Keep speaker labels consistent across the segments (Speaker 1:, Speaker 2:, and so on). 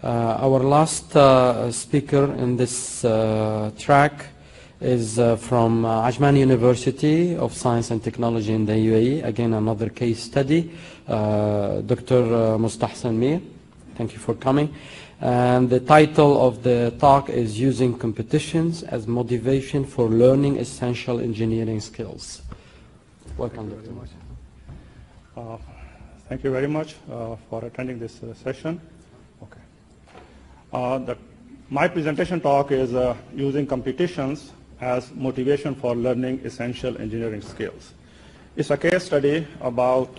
Speaker 1: Our last speaker in this track is from Ajman University of Science and Technology in the UAE. Again, another case study. Dr. Mustahsan Mir, thank you for coming. And the title of the talk is Using Competitions as Motivation for Learning Essential Engineering Skills. Welcome, Dr.
Speaker 2: Thank you very much for attending this session. Okay. My presentation talk is Using Competitions as Motivation for Learning Essential Engineering Skills. It's a case study about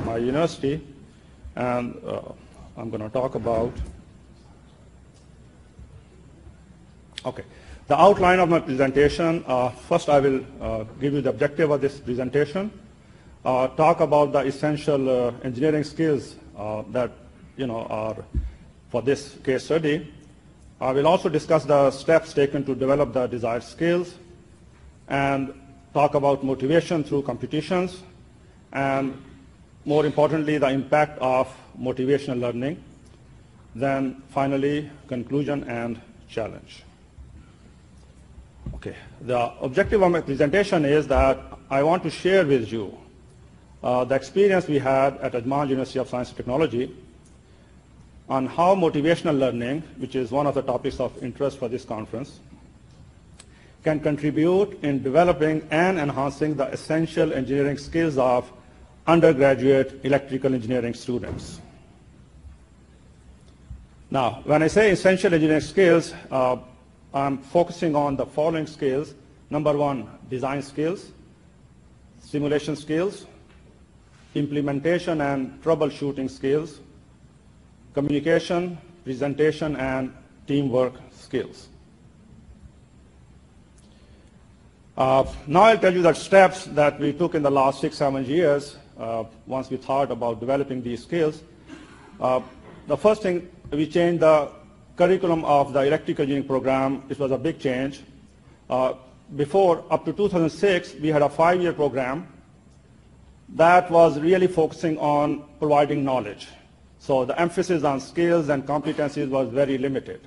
Speaker 2: my university, and I'm going to talk about. Okay. The outline of my presentation, first I will give you the objective of this presentation, talk about the essential engineering skills that are for this case study. I will also discuss the steps taken to develop the desired skills and talk about motivation through competitions and, more importantly, the impact of motivational learning. Then finally, conclusion and challenge. Okay. The objective of my presentation is that I want to share with you the experience we had at Ajman University of Science and Technology on how motivational learning, which is one of the topics of interest for this conference, can contribute in developing and enhancing the essential engineering skills of undergraduate electrical engineering students. Now, when I say essential engineering skills, I'm focusing on the following skills. Number one, design skills, simulation skills, implementation and troubleshooting skills, communication, presentation, and teamwork skills. Now I'll tell you the steps that we took in the last 6-7 years once we thought about developing these skills. The first thing, we changed the curriculum of the electrical engineering program. It was a big change. Before, up to 2006, we had a 5-year program that was really focusing on providing knowledge. So the emphasis on skills and competencies was very limited.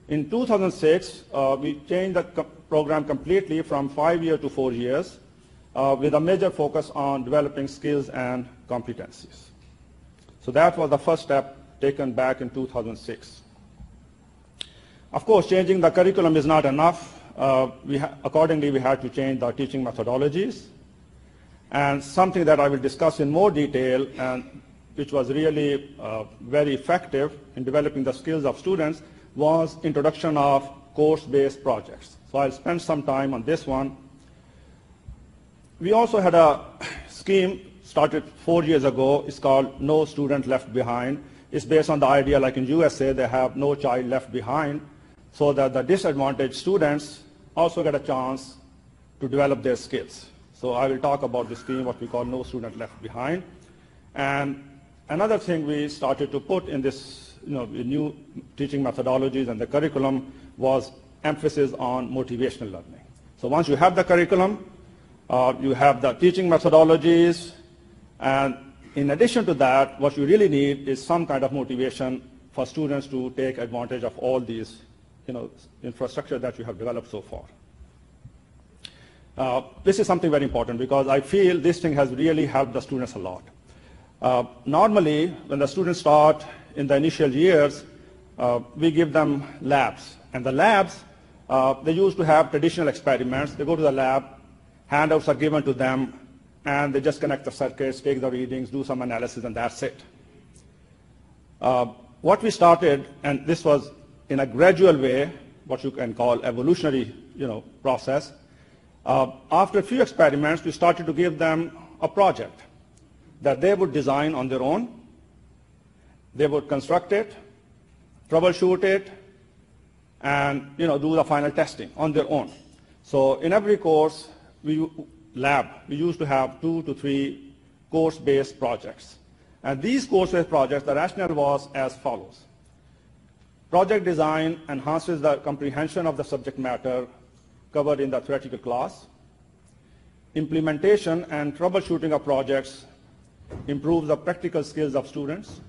Speaker 2: In 2006, we changed the program completely from 5 years to 4 years with a major focus on developing skills and competencies. So that was the first step taken back in 2006. Of course, changing the curriculum is not enough. Accordingly, we had to change the teaching methodologies. And something that I will discuss in more detail, and which was really very effective in developing the skills of students, was introduction of course-based projects. So I'll spend some time on this one. We also had a scheme started 4 years ago. It's called No Student Left Behind. It's based on the idea, like in USA, they have no child left behind, so that the disadvantaged students also get a chance to develop their skills. So I will talk about this scheme, what we call No Student Left Behind. And another thing we started to put in this new teaching methodologies and the curriculum was emphasis on motivational learning. So once you have the curriculum, you have the teaching methodologies, and in addition to that, what you really need is some kind of motivation for students to take advantage of all these infrastructure that you have developed so far. This is something very important because I feel this thing has really helped the students a lot. Normally, when the students start in the initial years, we give them labs. And the labs, they used to have traditional experiments. They go to the lab, handouts are given to them, and they just connect the circuits, take the readings, do some analysis, and that's it. What we started, and this was in a gradual way, what you can call evolutionary process, after a few experiments, we started to give them a project that they would design on their own. They would construct it, troubleshoot it, and do the final testing on their own. So in every course, we used to have 2 to 3 course-based projects. And these course-based projects, the rationale was as follows. Project design enhances the comprehension of the subject matter covered in the theoretical class. Implementation and troubleshooting of projects improves the practical skills of students.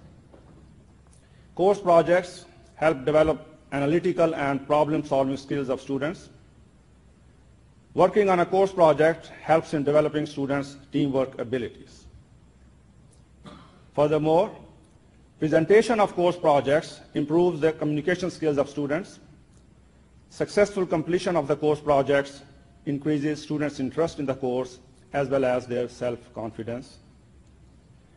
Speaker 2: Course projects help develop analytical and problem-solving skills of students. Working on a course project helps in developing students' teamwork abilities. Furthermore, presentation of course projects improves the communication skills of students. Successful completion of the course projects increases students' interest in the course as well as their self-confidence.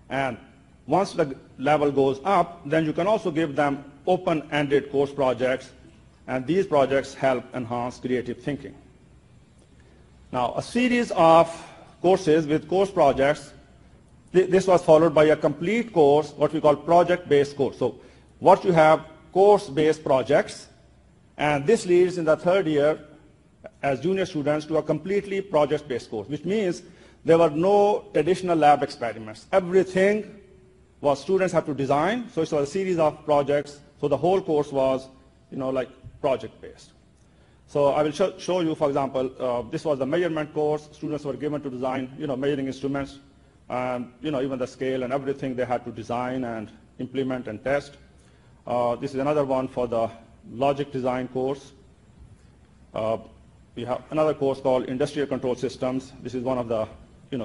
Speaker 2: And once the level goes up, then you can also give them open-ended course projects, and these projects help enhance creative thinking. Now, a series of courses with course projects, this was followed by a complete course, what we call project-based course. So what you have, course-based projects, and this leads in the third year as junior students to a completely project-based course, which means there were no traditional lab experiments. Everything was students have to design, so it was a series of projects, so the whole course was, like project-based. So I will show you, for example, this was the measurement course. Students were given to design, measuring instruments, and even the scale and everything they had to design and implement and test. This is another one for the logic design course. We have another course called industrial control systems. This is one of the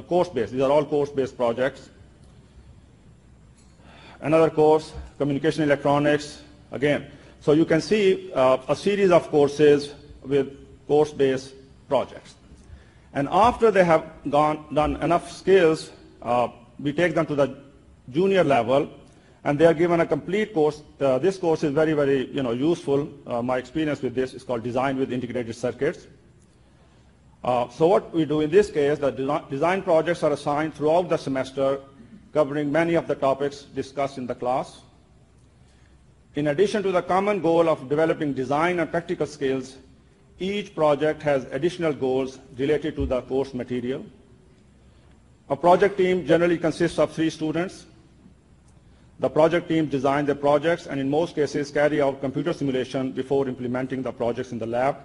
Speaker 2: course-based. These are all course-based projects. Another course, communication electronics, again. So you can see a series of courses with course-based projects. And after they have done enough skills, we take them to the junior level, and they are given a complete course. This course is very, very useful. My experience with this is called Design with Integrated Circuits. So what we do in this case, the design projects are assigned throughout the semester, covering many of the topics discussed in the class. In addition to the common goal of developing design and practical skills, each project has additional goals related to the course material. A project team generally consists of 3 students. The project team design the projects and in most cases carry out computer simulation before implementing the projects in the lab.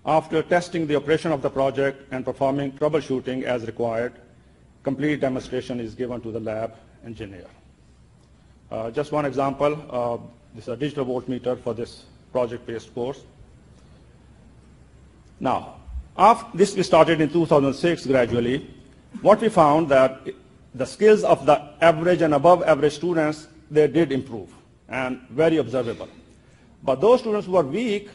Speaker 2: After testing the operation of the project and performing troubleshooting as required, complete demonstration is given to the lab engineer. Just one example, this is a digital voltmeter for this project-based course. Now, after this we started in 2006 gradually. What we found that the skills of the average and above average students, they did improve and very observable. But those students who were weak,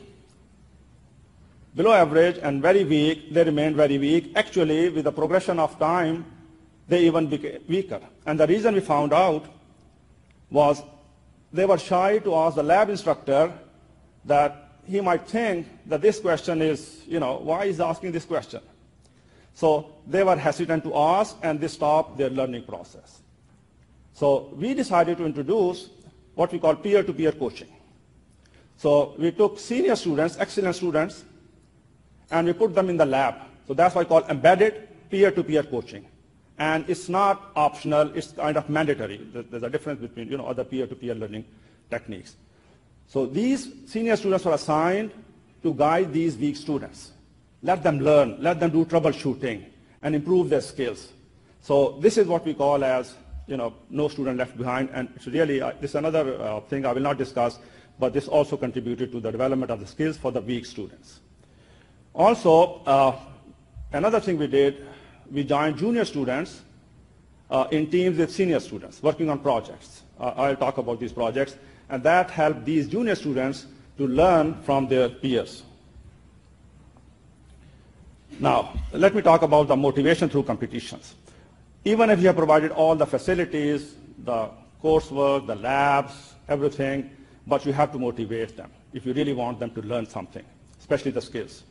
Speaker 2: below average and very weak, they remained very weak. Actually, with the progression of time, they even became weaker. And the reason we found out was they were shy to ask the lab instructor that he might think that this question is, why is he asking this question? So they were hesitant to ask, and they stopped their learning process. So we decided to introduce what we call peer-to-peer coaching. So we took senior students, excellent students, and we put them in the lab. So that's why I call embedded peer-to-peer coaching. And it's not optional, it's kind of mandatory. There's a difference between other peer-to-peer learning techniques. So these senior students were assigned to guide these weak students. Let them learn, let them do troubleshooting, and improve their skills. So this is what we call as, no student left behind. And it's really, this is another thing I will not discuss, but this also contributed to the development of the skills for the weak students. Also, another thing we did, we joined junior students in teams with senior students working on projects. I'll talk about these projects. And that helped these junior students to learn from their peers. Now, let me talk about the motivation through competitions. Even if you have provided all the facilities, the coursework, the labs, everything, but you have to motivate them if you really want them to learn something, especially the skills.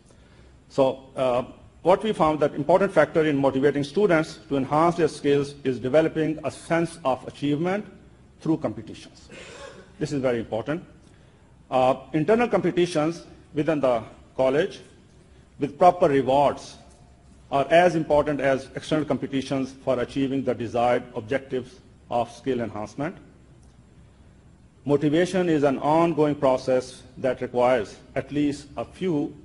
Speaker 2: So what we found that important factor in motivating students to enhance their skills is developing a sense of achievement through competitions. This is very important. Internal competitions within the college with proper rewards are as important as external competitions for achieving the desired objectives of skill enhancement. Motivation is an ongoing process that requires at least a few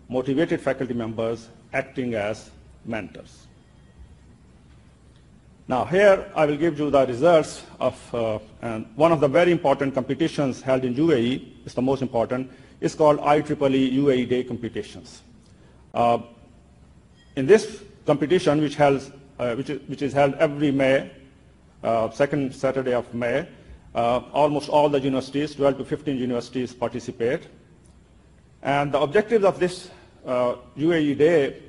Speaker 2: motivated faculty members acting as mentors. Now here I will give you the results of one of the very important competitions held in UAE. It's the most important. It's called IEEE UAE Day competitions. In this competition, which is held every May, second Saturday of May, almost all the universities, 12 to 15 universities participate. And the objectives of this UAE Day,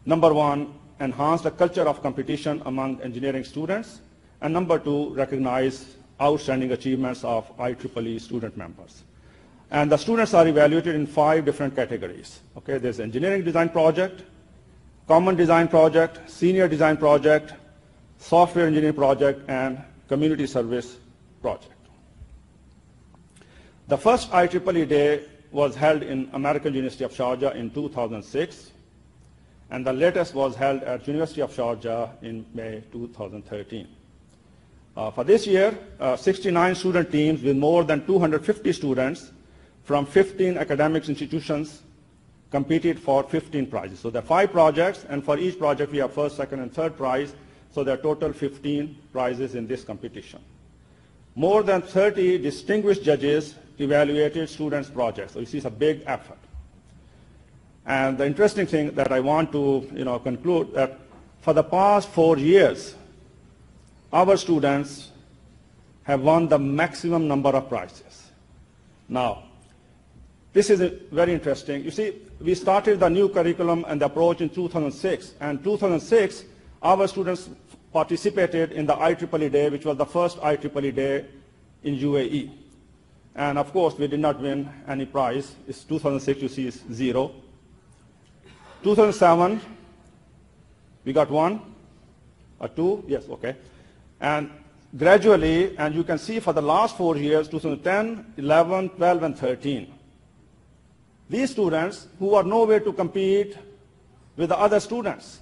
Speaker 2: number one, enhance the culture of competition among engineering students, and number two, recognize outstanding achievements of IEEE student members. And the students are evaluated in 5 different categories. Okay, there's engineering design project, common design project, senior design project, software engineering project, and community service project. The first IEEE Day was held in American University of Sharjah in 2006, and the latest was held at University of Sharjah in May 2013. For this year, 69 student teams with more than 250 students from 15 academic institutions competed for 15 prizes. So there are 5 projects, and for each project we have first, second, and third prize. So there are total 15 prizes in this competition. More than 30 distinguished judges evaluated students' projects. So you see it's a big effort. And the interesting thing that I want to conclude that for the past 4 years, our students have won the maximum number of prizes. Now, this is very interesting. You see, we started the new curriculum and the approach in 2006. And 2006, our students participated in the IEEE Day, which was the first IEEE Day in UAE. And of course, we did not win any prize. It's 2006, you see, is 0. 2007, we got 1 or 2, yes, okay. And gradually, and you can see for the last 4 years, 2010, 11, 12, and 13, these students who are nowhere to compete with the other students,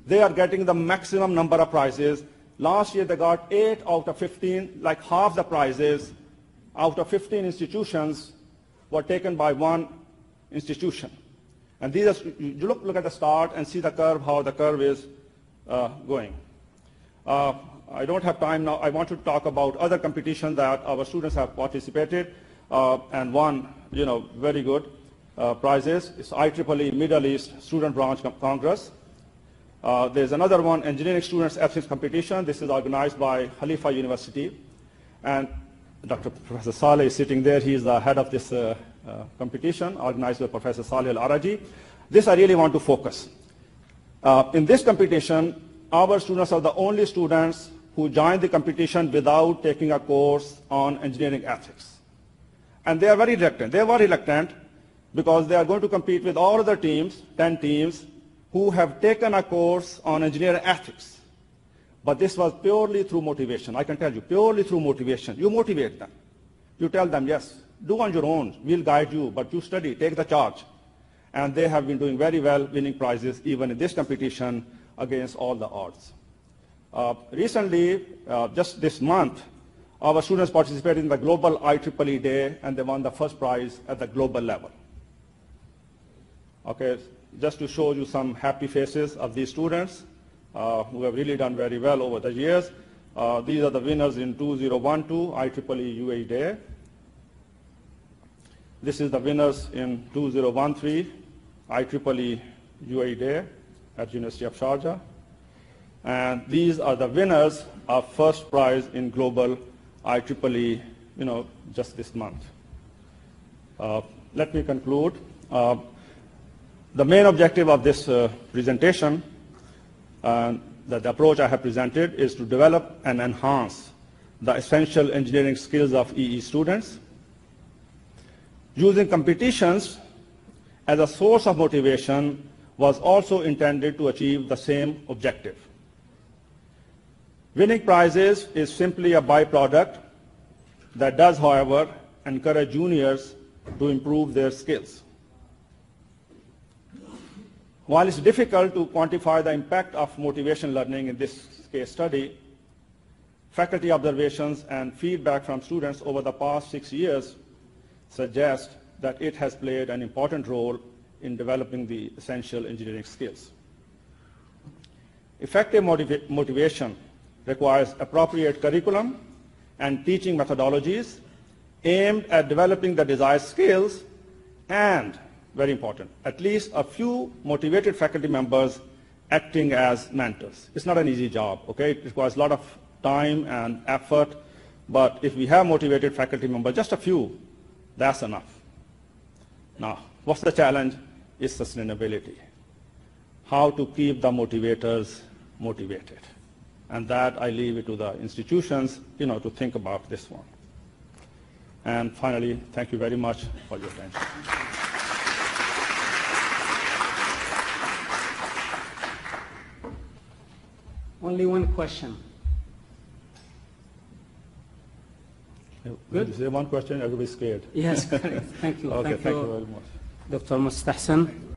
Speaker 2: they are getting the maximum number of prizes. Last year they got 8 out of 15, like half the prizes out of 15 institutions were taken by 1 institution. And these are, you look at the start and see the curve, how the curve is going. I don't have time now. I want to talk about other competitions that our students have participated and won, very good prizes. It's IEEE Middle East Student Branch Congress. There's another one, Engineering Students Ethics Competition. This is organized by Khalifa University. And Dr. Professor Saleh is sitting there. He is the head of this competition, organized by Professor Saleh Al-Araji. This I really want to focus. In this competition, our students are the only students who joined the competition without taking a course on engineering ethics. And they are very reluctant. They were reluctant because they are going to compete with all other teams, 10 teams, who have taken a course on engineering ethics. But this was purely through motivation. I can tell you, purely through motivation. You motivate them. You tell them, yes, do on your own. We'll guide you, but you study, take the charge. And they have been doing very well, winning prizes even in this competition against all the odds. Recently, just this month, our students participated in the Global IEEE Day, and they won the first prize at the global level. Okay, just to show you some happy faces of these students who have really done very well over the years. These are the winners in 2012 IEEE UAE Day. This is the winners in 2013 IEEE UAE Day at University of Sharjah. And these are the winners of first prize in global IEEE, just this month. Let me conclude. The main objective of this presentation, the approach I have presented, is to develop and enhance the essential engineering skills of EE students, using competitions as a source of motivation was also intended to achieve the same objective. Winning prizes is simply a byproduct that does, however, encourage juniors to improve their skills. While it's difficult to quantify the impact of motivation learning in this case study, faculty observations and feedback from students over the past 6 years suggest that it has played an important role in developing the essential engineering skills. Effective motivation requires appropriate curriculum and teaching methodologies aimed at developing the desired skills and, very important, at least a few motivated faculty members acting as mentors. It's not an easy job, okay? It requires a lot of time and effort, but if we have motivated faculty members, just a few, that's enough. Now, what's the challenge? Is sustainability. How to keep the motivators motivated. And that I leave it to the institutions, to think about this one. And finally, thank you very much for your attention.
Speaker 3: Only one question.
Speaker 2: Good. If you say one question, everybody's scared.
Speaker 3: Yes, correct. Thank you.
Speaker 2: Okay,
Speaker 3: Thank you
Speaker 2: very much.
Speaker 3: Dr. Mustahsan.